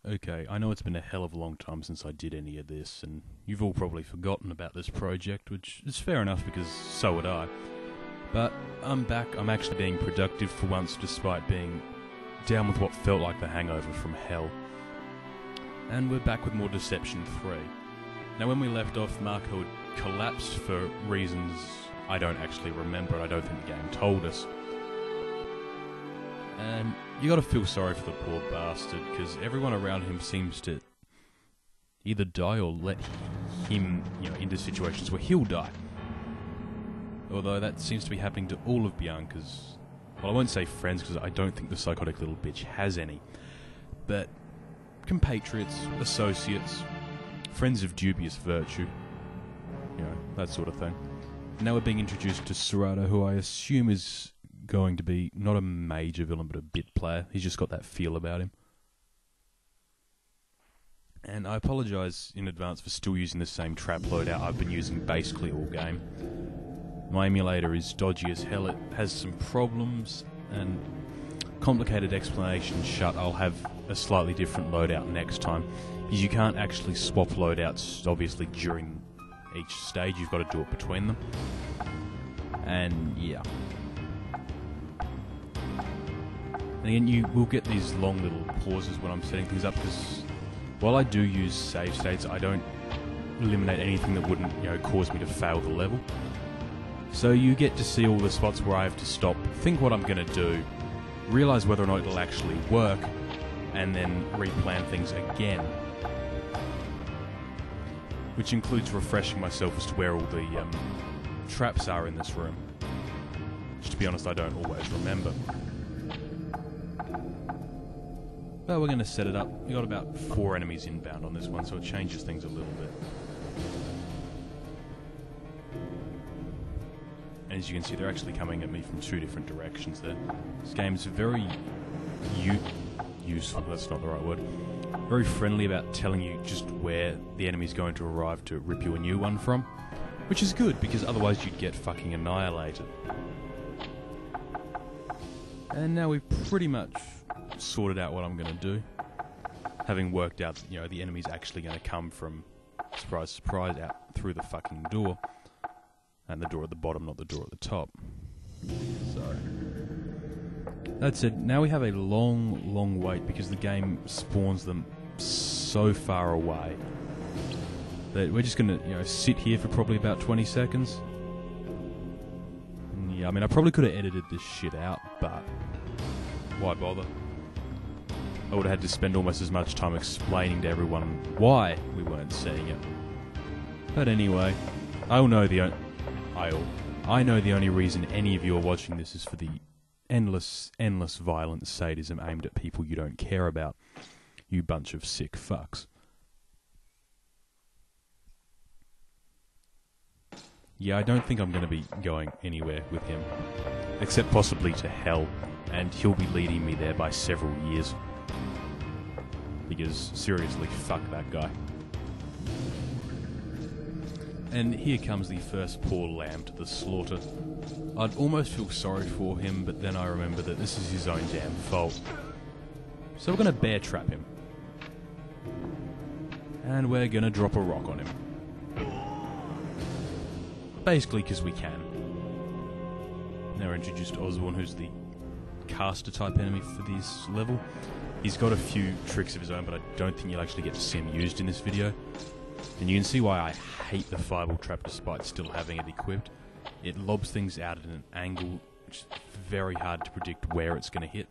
Okay, I know it's been a hell of a long time since I did any of this, and you've all probably forgotten about this project, which is fair enough because so would I. But I'm back, I'm actually being productive for once despite being down with what felt like the hangover from hell. And we're back with more Deception 3. Now when we left off, Marco had collapsed for reasons I don't actually remember and I don't think the game told us. And you gotta feel sorry for the poor bastard, because everyone around him seems to either die or let him, into situations where he'll die. Although that seems to be happening to all of Bianca's, well, I won't say friends, because I don't think the psychotic little bitch has any, but compatriots, associates, friends of dubious virtue, that sort of thing. Now we're being introduced to Serrato, who I assume is going to be not a major villain but a bit player. He's just got that feel about him. And I apologise in advance for still using the same trap loadout I've been using basically all game. My emulator is dodgy as hell, it has some problems, and complicated explanation shut, I'll have a slightly different loadout next time. Because you can't actually swap loadouts, obviously, during each stage, you've got to do it between them. And yeah. And again, you will get these long little pauses when I'm setting things up, because while I do use save states, I don't eliminate anything that wouldn't, cause me to fail the level. So you get to see all the spots where I have to stop, think what I'm going to do, realise whether or not it'll actually work, and then replan things again. Which includes refreshing myself as to where all the traps are in this room. Which, to be honest, I don't always remember. But we're going to set it up. We've got about 4 enemies inbound on this one, so it changes things a little bit. And as you can see, they're actually coming at me from 2 different directions there. This game's very useful, that's not the right word. Very friendly about telling you just where the enemy's going to arrive to rip you a new one from. Which is good, because otherwise you'd get fucking annihilated. And now we've pretty much sorted out what I'm going to do. Having worked out that, the enemy's actually going to come from, surprise, surprise, out through the fucking door. And the door at the bottom, not the door at the top. So that's it. Now we have a long wait, because the game spawns them so far away that we're just going to, sit here for probably about 20 seconds. And yeah, I mean, I probably could have edited this shit out, but why bother? I would have had to spend almost as much time explaining to everyone why we weren't seeing it. But anyway, I know the only reason any of you are watching this is for the endless violent sadism aimed at people you don't care about. You bunch of sick fucks. Yeah, I don't think I'm going to be going anywhere with him. Except possibly to hell, and he'll be leading me there by several years. Because, seriously, fuck that guy. And here comes the first poor lamb to the slaughter. I'd almost feel sorry for him, but then I remember that this is his own damn fault. So we're going to bear trap him. And we're going to drop a rock on him. Basically because we can. Now we're introduced to Osborne, who's the caster type enemy for this level. He's got a few tricks of his own, but I don't think you'll actually get to see him used in this video. And you can see why I hate the fireball trap despite still having it equipped. It lobs things out at an angle which is very hard to predict where it's going to hit.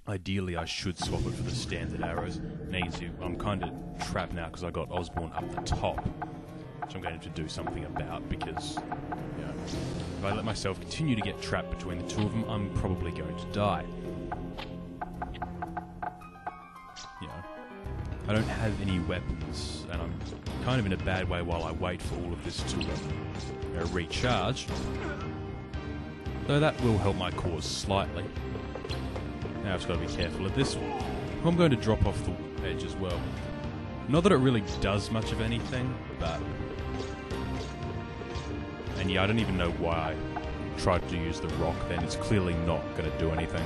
Ideally, I should swap it for the standard arrows. Now you can see I'm kind of trapped now because I got Osborne up the top, which I'm going to have to do something about, because if I let myself continue to get trapped between the two of them, I'm probably going to die. I don't have any weapons, and I'm kind of in a bad way while I wait for all of this to recharge. Though that will help my cause slightly. Now I've just got to be careful of this. I'm going to drop off the edge as well. Not that it really does much of anything, but... And yeah, I don't even know why I tried to use the rock then. It's clearly not going to do anything.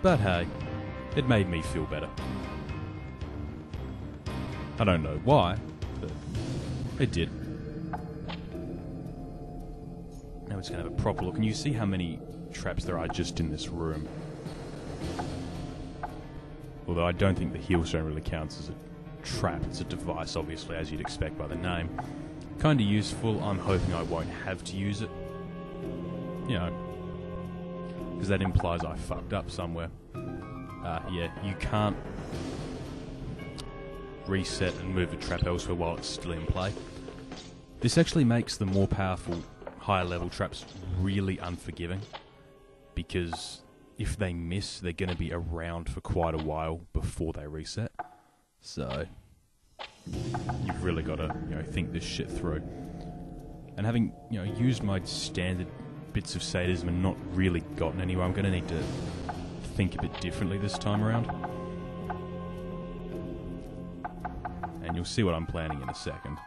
But hey, it made me feel better. I don't know why, but it did. Now we're just going to have a proper look, and you see how many traps there are just in this room. Although I don't think the heelstone really counts as a trap. It's a device, obviously, as you'd expect by the name. Kind of useful. I'm hoping I won't have to use it. You know, because that implies I fucked up somewhere. Yeah, you can't reset and move a trap elsewhere while it's still in play. This actually makes the more powerful, higher level traps really unforgiving, because if they miss, they're going to be around for quite a while before they reset. So you've really got to, you know, think this shit through. And having, you know, used my standard bits of sadism and not really gotten anywhere, I'm going to need to think a bit differently this time around. And you'll see what I'm planning in a second.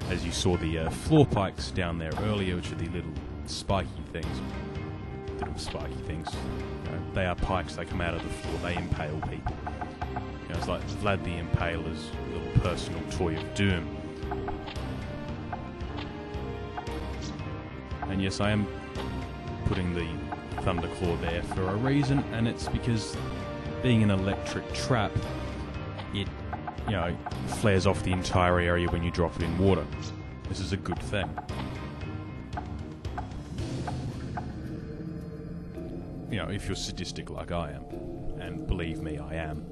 As you saw the floor pikes down there earlier, which are the little spiky things. You know, they are pikes, they come out of the floor, they impale people. You know, it's like Vlad the Impaler's little personal toy of doom. And yes, I am putting the Thunderclaw there for a reason, and it's because being an electric trap, it, you know, flares off the entire area when you drop it in water. This is a good thing. You know, if you're sadistic like I am, and believe me, I am.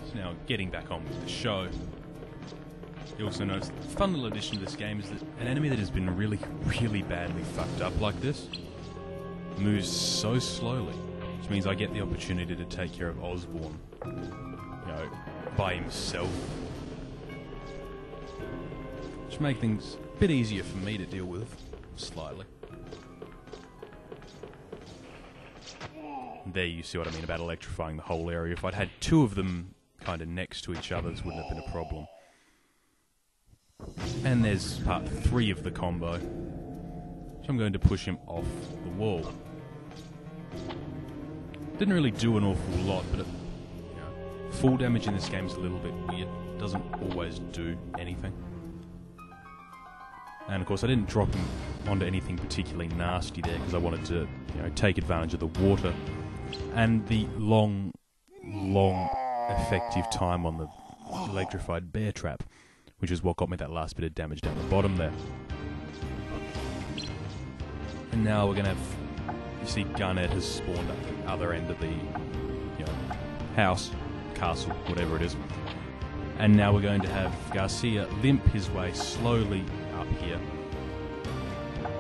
So now, getting back on with the show, you also notice the fun little addition to this game is that an enemy that has been really, really badly fucked up like this moves so slowly, which means I get the opportunity to take care of Osborn, you know, by himself, which make things a bit easier for me to deal with, slightly. There you see what I mean about electrifying the whole area. If I'd had two of them kind of next to each other, this wouldn't have been a problem. And there's part 3 of the combo. So I'm going to push him off the wall. Didn't really do an awful lot, but you know, full damage in this game is a little bit weird. Doesn't always do anything. And of course I didn't drop him onto anything particularly nasty there because I wanted to, you know, take advantage of the water and the long effective time on the electrified bear trap, which is what got me that last bit of damage down the bottom there. And now we're gonna have, you see Garnet has spawned at the other end of the, you know, house, castle, whatever it is. And now we're going to have Garcia limp his way slowly up here,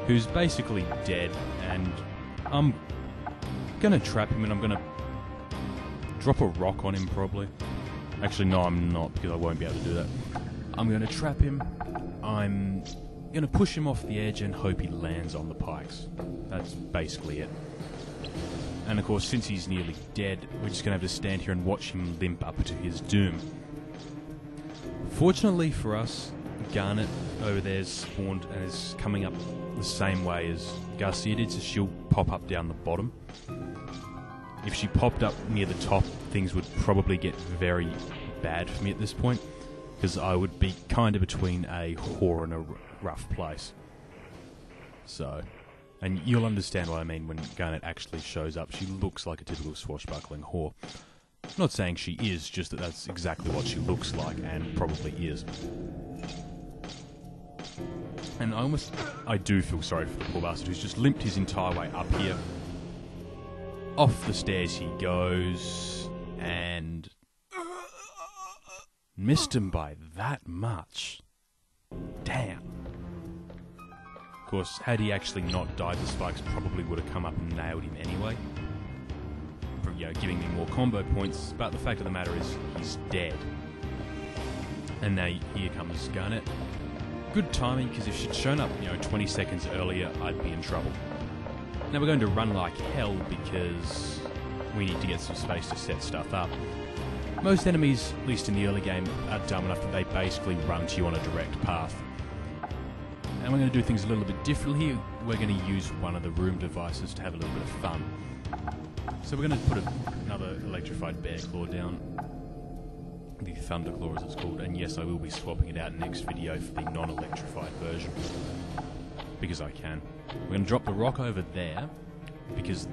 who's basically dead, and I'm gonna trap him and I'm gonna drop a rock on him probably. Actually no, I'm not, because I won't be able to do that. I'm gonna trap him, I'm gonna push him off the edge and hope he lands on the pikes. That's basically it. And of course, since he's nearly dead, we're just gonna have to stand here and watch him limp up to his doom. Fortunately for us, Garnet over there is spawned and is coming up the same way as Garcia did, so she'll pop up down the bottom. If she popped up near the top, things would probably get very bad for me at this point, because I would be kind of between a whore and a rough place. So, and you'll understand what I mean when Garnet actually shows up. She looks like a typical swashbuckling whore. Not saying she is, just that that's exactly what she looks like, and probably is. And I do feel sorry for the poor bastard who's just limped his entire way up here. Off the stairs he goes, and missed him by that much. Damn. Of course, had he actually not died, the spikes probably would have come up and nailed him anyway, you know, giving me more combo points, but the fact of the matter is, he's dead. And now here comes Garnet. Good timing, because if she'd shown up, you know, 20 seconds earlier, I'd be in trouble. Now we're going to run like hell, because we need to get some space to set stuff up. Most enemies, at least in the early game, are dumb enough that they basically run to you on a direct path. And And we're going to do things a little bit differently here. We're going to use one of the room devices to have a little bit of fun. So we're going to put another electrified bear claw down. The Thunder Claw as it's called. And yes, I will be swapping it out next video for the non-electrified version. Because I can. We're going to drop the rock over there. Because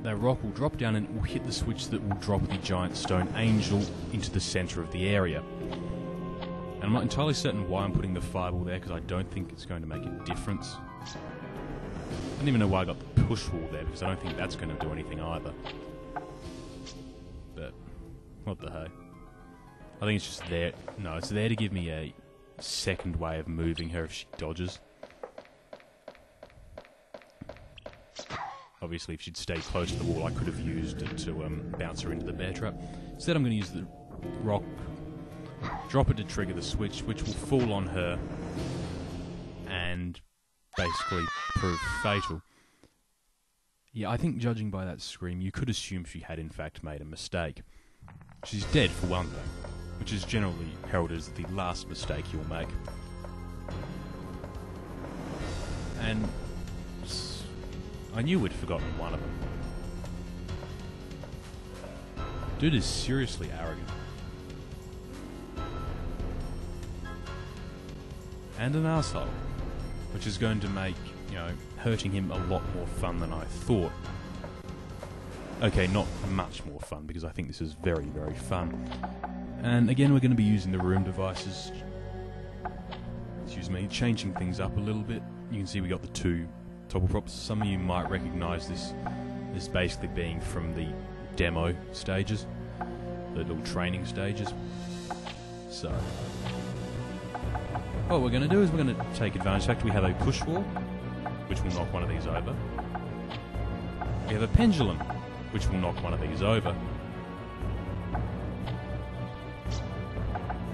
that rock will drop down and it will hit the switch that will drop the giant stone angel into the centre of the area. And I'm not entirely certain why I'm putting the fireball there, because I don't think it's going to make a difference. I don't even know why I got the push wall there, because I don't think that's going to do anything either. But, what the hey. I think it's just there. No, it's there to give me a second way of moving her if she dodges. Obviously, if she'd stayed close to the wall, I could have used it to bounce her into the bear trap. Instead, I'm going to use the rock, drop it to trigger the switch, which will fall on her and basically prove fatal. Yeah, I think judging by that scream, you could assume she had in fact made a mistake. She's dead for one thing, which is generally heralded as the last mistake you'll make. And I knew we'd forgotten one of them. Dude is seriously arrogant. And an arsehole. Which is going to make, you know, hurting him a lot more fun than I thought. Okay, not much more fun, because I think this is very, very fun. And again, we're going to be using the room devices. Excuse me, changing things up a little bit. You can see we got the two toggle props. Some of you might recognise this basically being from the demo stages, the little training stages. So, what we're going to do is we're going to take advantage of the fact we have a push wall, which will knock one of these over. We have a pendulum, which will knock one of these over.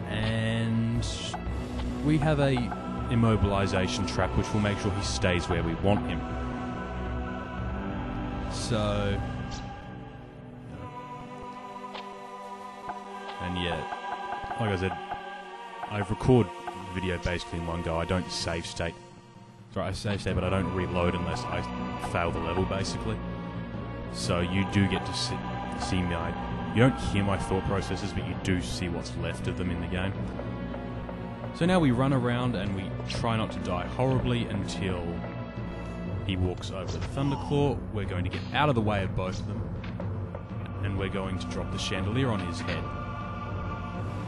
And we have a immobilization trap, which will make sure he stays where we want him. So, and yeah, like I said, I record the video basically in one go. I don't save state. Sorry, I save state, but I don't reload unless I fail the level, basically. So you do get to see my... You don't hear my thought processes, but you do see what's left of them in the game. So now we run around and we try not to die horribly until he walks over to the Thunderclaw. We're going to get out of the way of both of them, and we're going to drop the chandelier on his head.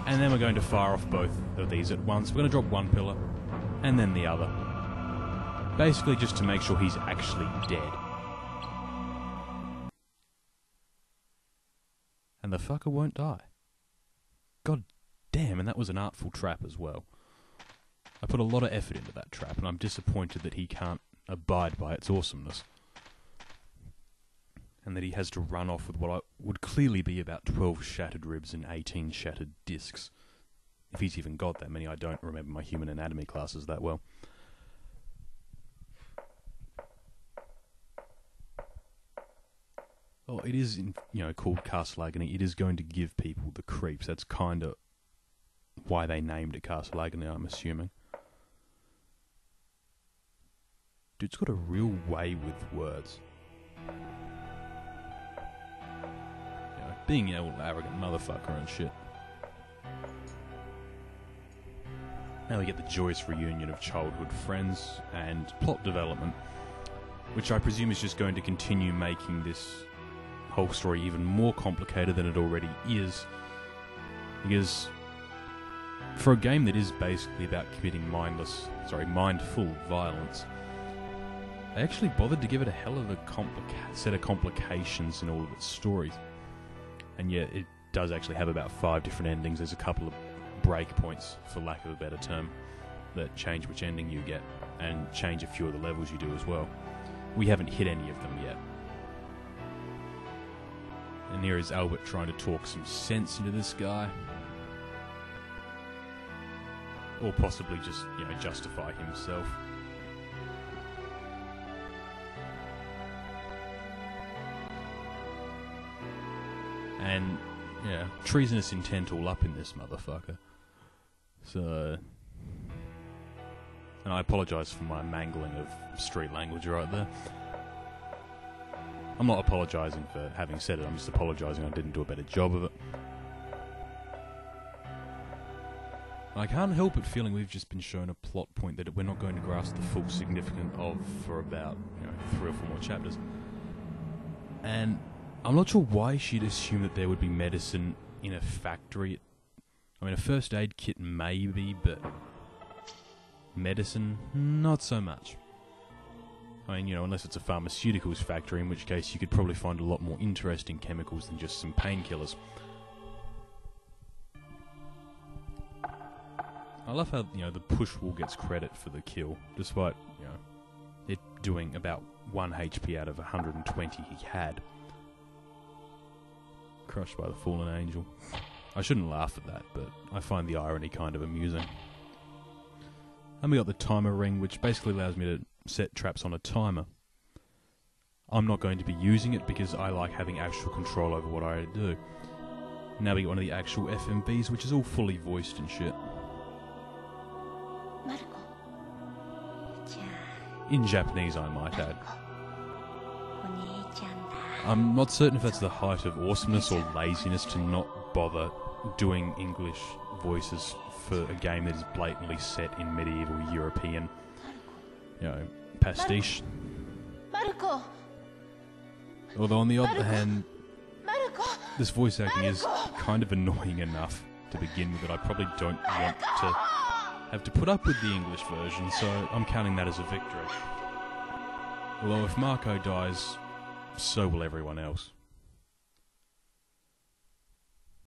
And then we're going to fire off both of these at once. We're going to drop one pillar, and then the other. Basically just to make sure he's actually dead. And the fucker won't die. God damn, and that was an artful trap as well. I put a lot of effort into that trap, and I'm disappointed that he can't abide by its awesomeness. And that he has to run off with what would clearly be about 12 shattered ribs and 18 shattered discs. If he's even got that many, I don't remember my human anatomy classes that well. Well, it is, called Castle Agony. It is going to give people the creeps. That's kind of why they named it Castle Agony, I'm assuming. Dude's got a real way with words. Being an old arrogant motherfucker and shit. Now we get the joyous reunion of childhood friends and plot development, which I presume is just going to continue making this whole story even more complicated than it already is. Because for a game that is basically about committing mindful violence, they actually bothered to give it a hell of a set of complications in all of its stories. And yet it does actually have about 5 different endings. There's a couple of breakpoints, for lack of a better term, that change which ending you get, and change a few of the levels you do as well. We haven't hit any of them yet. And here is Albert trying to talk some sense into this guy. Or possibly just, justify himself. And, treasonous intent all up in this motherfucker. So, And I apologise for my mangling of street language right there. I'm not apologising for having said it, I'm just apologising I didn't do a better job of it. I can't help but feeling we've just been shown a plot point that we're not going to grasp the full significance of for about 3 or 4 more chapters. And I'm not sure why she'd assume that there would be medicine in a factory. I mean, a first aid kit maybe, but medicine, not so much. I mean, unless it's a pharmaceuticals factory, in which case you could probably find a lot more interesting chemicals than just some painkillers. I love how, the push wool gets credit for the kill, despite, it doing about 1 HP out of 120 he had. Crushed by the fallen angel. I shouldn't laugh at that, but I find the irony kind of amusing. And we got the timer ring, which basically allows me to set traps on a timer. I'm not going to be using it because I like having actual control over what I do. Now we get one of the actual FMVs, which is all fully voiced and shit. In Japanese, I might add. I'm not certain if that's the height of awesomeness or laziness to not bother doing English voices for a game that is blatantly set in medieval European, pastiche. Although on the other hand, this voice acting is kind of annoying enough to begin with that I probably don't want to have to put up with the English version, so I'm counting that as a victory. Although if Marco dies, so will everyone else.